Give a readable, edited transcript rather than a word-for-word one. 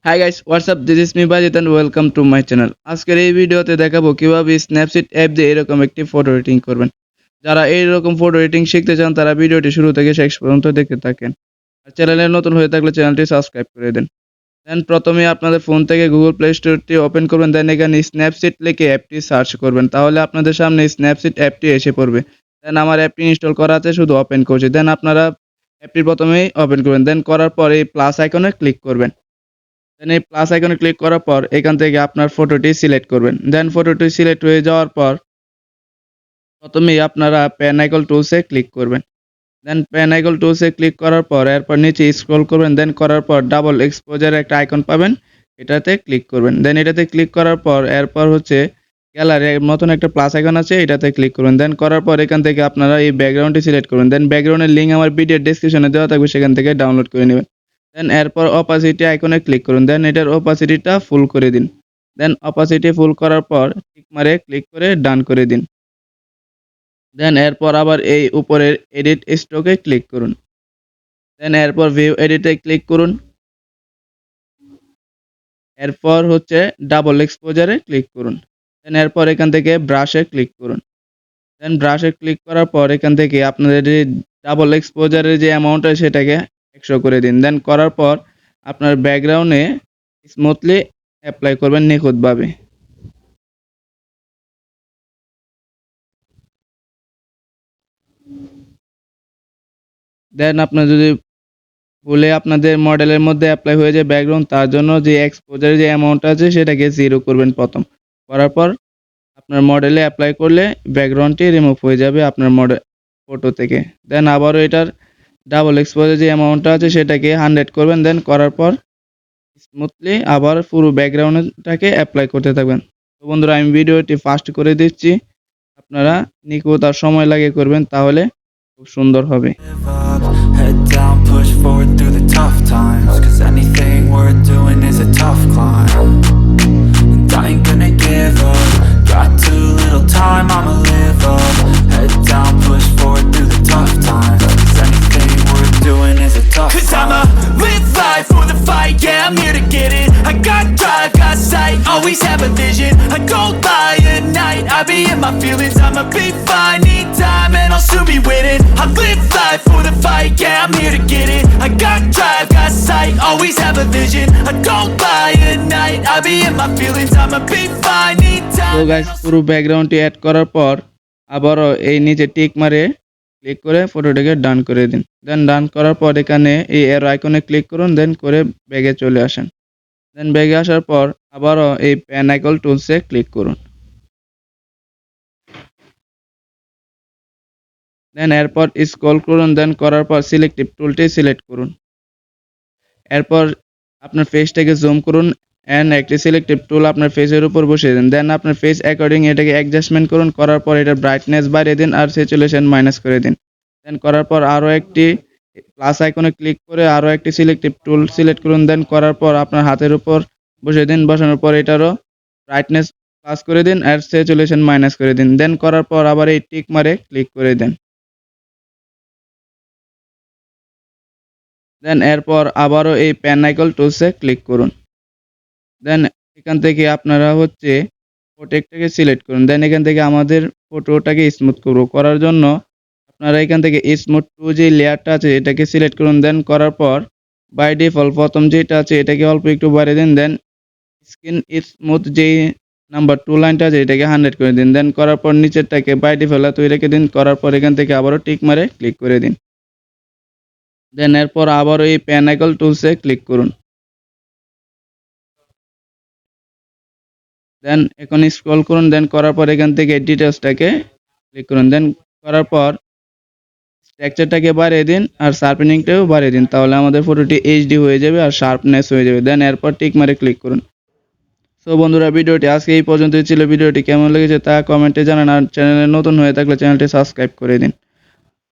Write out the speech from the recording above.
High guys, what's up, this is me Bajit and welcome to my channel. আজকের এই ভিডিওতে দেখাবো কিভাবে স্ন্যাপসিড অ্যাপ দিয়ে এরকম একটি ফটো এডিটিং করবেন। যারা এইরকম ফটো এডিটিং শিখতে চান তারা ভিডিওটি শুরু থেকে শেষ পর্যন্ত দেখতে থাকেন। আর চ্যানেলে নতুন হয়ে থাকলে চ্যানেলটি সাবস্ক্রাইব করে দেন। দেন প্রথমে আপনাদের ফোন থেকে গুগল প্লে স্টোরটি ওপেন করবেন, দেন এখানে স্ন্যাপসিড লিখে অ্যাপটি সার্চ করবেন, তাহলে আপনাদের সামনে স্ন্যাপসিড অ্যাপটি এসে পড়বে। দেন আমার অ্যাপটি ইনস্টল করা আছে, শুধু ওপেন করছি। দেন আপনারা অ্যাপটি প্রথমেই ওপেন করবেন, দেন করার পর এই প্লাস আইকনে ক্লিক করবেন। দেন এই প্লাস আইকনে ক্লিক করার পর এখান থেকে আপনার ফটোটি সিলেক্ট করবেন। দেন ফটোটি সিলেক্ট হয়ে যাওয়ার পর প্রথমেই আপনারা পেন আইকন টুলসে ক্লিক করবেন। দেন পেন আইকন টুলসে ক্লিক করার পর এরপর নিচে স্ক্রল করবেন। দেন করার পর ডাবল এক্সপোজারের একটা আইকন পাবেন, এটাতে ক্লিক করবেন। দেন এটাতে ক্লিক করার পর এরপর হচ্ছে গ্যালারির মতন একটা প্লাস আইকন আছে, এটাতে ক্লিক করবেন। দেন করার পর এখান থেকে আপনারা এই ব্যাকগ্রাউন্ডটি সিলেক্ট করবেন। দেন ব্যাকগ্রাউন্ডের লিঙ্ক আমার ভিডিওর ডেসক্রিপশনে দেওয়া থাকবে, সেখান থেকে ডাউনলোড করে নেবেন। দেন এরপর অপাসিটি আইকনে ক্লিক করুন। দেন এটার অপাসিটিটা ফুল করে দিন। দেন অপাসিটি ফুল করার পর টিক মারে ক্লিক করে ডান করে দিন। দেন এরপর আবার এই উপরের এডিট স্ট্রোকে ক্লিক করুন। দেন এরপর ভিউ এডিটে ক্লিক করুন। এরপর হচ্ছে ডাবল এক্সপোজারে ক্লিক করুন। দেন এরপর এখান থেকে ব্রাশে ক্লিক করুন। দেন ব্রাশে ক্লিক করার পর এখান থেকে আপনাদের যে ডাবল এক্সপোজারের যে অ্যামাউন্ট আছে সেটাকে 100 করে দিন। দেন করার পর আপনার ব্যাকগ্রাউন্ডে স্মুথলি অ্যাপ্লাই করবেন নিখুঁতভাবে। দেন আপনার যদি ভুলে আপনাদের মডেলের মধ্যে অ্যাপ্লাই হয়ে যায় ব্যাকগ্রাউন্ড, তার জন্য যে এক্সপোজারের যে অ্যামাউন্ট আছে সেটাকে 0 করবেন প্রথম। করার পর আপনার মডেলে অ্যাপ্লাই করলে ব্যাকগ্রাউন্ডটি রিমুভ হয়ে যাবে আপনার মডেল ফটো থেকে। দেন আবারও এটার ডাবল এক্সপোজার যে অ্যামাউন্টটা আছে সেটাকে 100 করবেন। দেন করার পর স্মুথলি আবার পুরো ব্যাকগ্রাউন্ডটাকে অ্যাপ্লাই করতে থাকবেন। তো বন্ধুরা, আমি ভিডিওটি ফাস্ট করে দিচ্ছি, আপনারা নিখুঁত আর সময় লাগিয়ে করবেন, তাহলে খুব সুন্দর হবে। Head down, push forward through the tough times, 'cause anything worth doing is a tough climb. And I ain't gonna give up, got too little time, I'ma live up. Head down, push forward through the tough times, 'cause anything worth doing is a tough climb. 'Cause I'ma live life for the fight, yeah, I'm here to get it. I got drive, got sight, always have a vision. I don't lie at night, I be in my feelings. I'ma be fine, need time and I'll soon be winning. I live life for the fight, yeah, I'm here to get it. I got drive, got sight, always have a vision. I don't lie at night, I be in my feelings. I'ma be fine, need time. তো guys, পুরো ব্যাকগ্রাউন্ডটি add করার পর আবারও এই নিচে tick মারে click করে ফটোটাকে ডান করে দিন। দেন ডান করার পর এখানে এই এরো আইকনে ক্লিক করুন, দেন করে ব্যাগে চলে আসেন। দেন ব্যাগে আসার পর আবারও এই পেন আইকন টুলসে ক্লিক করুন। দেন এরপর স্ক্রল করুন, দেন করার পর সিলেক্টিভ টুলটি সিলেক্ট করুন। এরপর আপনার ফেসটাকে জুম করুন অ্যান্ড একটি সিলেক্টিভ টুল আপনার ফেসের উপর বসিয়ে দিন। দেন আপনার ফেস অ্যাকর্ডিং এটাকে অ্যাডজাস্টমেন্ট করুন। করার পর এটার ব্রাইটনেস বাড়িয়ে দিন আর স্যাচুরেশন মাইনাস করে দিন। দেন করার পর আরও একটি প্লাস আইকনে ক্লিক করে আরও একটি সিলেক্টিভ টুল সিলেক্ট করুন। দেন করার পর আপনার হাতের উপর বসিয়ে দিন। বসানোর পর এটারও ব্রাইটনেস প্লাস করে দিন আর স্যাচুরেশন মাইনাস করে দিন। দেন করার পর আবার এই টিক মারে ক্লিক করে দেন। দেন এরপর আবারও এই পেন আইকন টুলসে ক্লিক করুন। দেন এখান থেকে আপনারা হচ্ছে প্রোটেক্টটাকে সিলেক্ট করুন। দেন এখান থেকে আমাদের ফটোটাকে স্মুথ করার জন্য আপনারা এখান থেকে স্মুথ টু যে লেয়ারটা আছে এটাকে সিলেক্ট করুন। দেন করার পর বাই ডিফল্ট প্রথম যেটা আছে এটাকে অল্প একটু বাড়িয়ে দিন। দেন স্ক্রিন স্মুথ যেই নাম্বার 2 লাইনটা আছে এটাকে 100 করে দিন। দেন করার পর নিচেরটাকে বাই ডিফল্ট এত রেখে দিন। করার পর এখান থেকে আবারও টিক মারে ক্লিক করে দিন। দেন এরপর আবারও এই পেন আইকন টুলসে ক্লিক করুন। দেন এখন স্ক্রল করুন। দেন করার পর এখান থেকে ডিটেলসটাকে ক্লিক করুন। দেন করার পর স্ট্রাকচারটাকে বাড়িয়ে দিন আর শার্পেনিংটাও বাড়িয়ে দিন, তাহলে আমাদের ফটোটি এইচডি হয়ে যাবে আর শার্পনেস হয়ে যাবে। দেন এরপর টিক মারে ক্লিক করুন। সো বন্ধুরা, ভিডিওটি আজকে এই পর্যন্তই ছিল। ভিডিওটি কেমন লেগেছে তা কমেন্টে জানান আর চ্যানেলে নতুন হয়ে থাকলে চ্যানেলটি সাবস্ক্রাইব করে দিন।